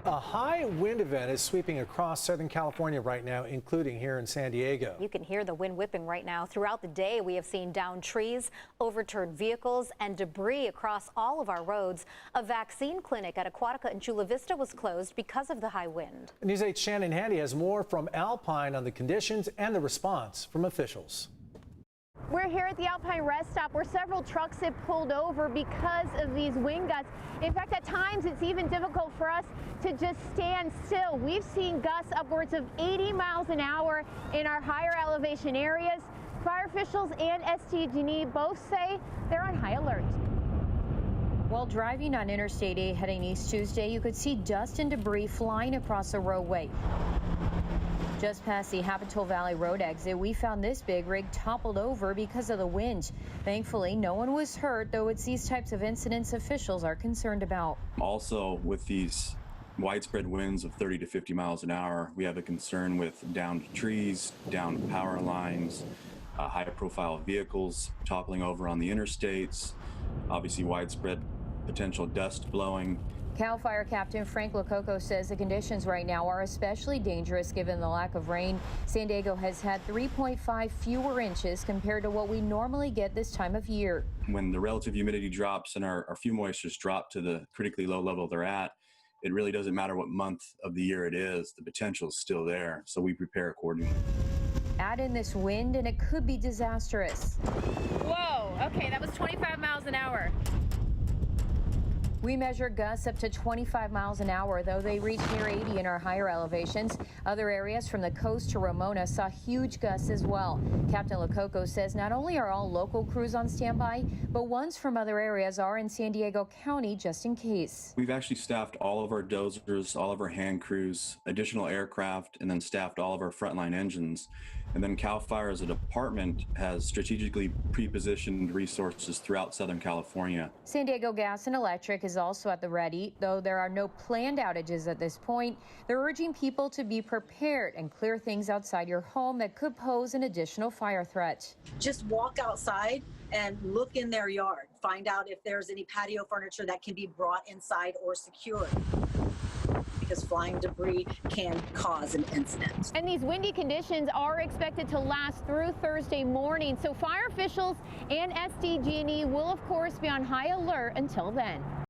A high wind event is sweeping across Southern California right now, including here in San Diego. You can hear the wind whipping right now. Throughout the day, we have seen downed trees, overturned vehicles, and debris across all of our roads. A vaccine clinic at Aquatica in Chula Vista was closed because of the high wind. News 8's Shannon Handy has more from Alpine on the conditions and the response from officials. We're here at the Alpine rest stop where several trucks have pulled over because of these wind gusts. In fact, at times it's even difficult for us to just stand still. We've seen gusts upwards of 80 miles an hour in our higher elevation areas. Fire officials and SDG&E both say they're on high alert. While driving on Interstate 8 heading east Tuesday, you could see dust and debris flying across the roadway. Just past the Habital Valley Road exit, we found this big rig toppled over because of the wind. Thankfully, no one was hurt, though it's these types of incidents officials are concerned about. Also, with these widespread winds of 30 to 50 miles an hour, we have a concern with downed trees, downed power lines, high-profile vehicles toppling over on the interstates, obviously widespread potential dust blowing. Cal Fire Captain Frank Lococo says the conditions right now are especially dangerous given the lack of rain. San Diego has had 3.5 fewer inches compared to what we normally get this time of year. When the relative humidity drops and our fuel moistures drop to the critically low level they're at, it really doesn't matter what month of the year it is, the potential is still there, so we prepare accordingly. Add in this wind and it could be disastrous. Whoa, okay, that was 25 miles an hour. We measure gusts up to 25 miles an hour, though they reach near 80 in our higher elevations. Other areas from the coast to Ramona saw huge gusts as well. Captain Lococo says not only are all local crews on standby, but ones from other areas are in San Diego County just in case. We've actually staffed all of our dozers, all of our hand crews, additional aircraft, and then staffed all of our frontline engines. And then CAL FIRE as a department has strategically pre-positioned resources throughout Southern California. San Diego Gas and Electric is also at the ready, though there are no planned outages at this point. They're urging people to be prepared and clear things outside your home that could pose an additional fire threat. Just walk outside and look in their yard. Find out if there's any patio furniture that can be brought inside or secured, because flying debris can cause an incident. And these windy conditions are expected to last through Thursday morning, so fire officials and SDG&E will of course be on high alert until then.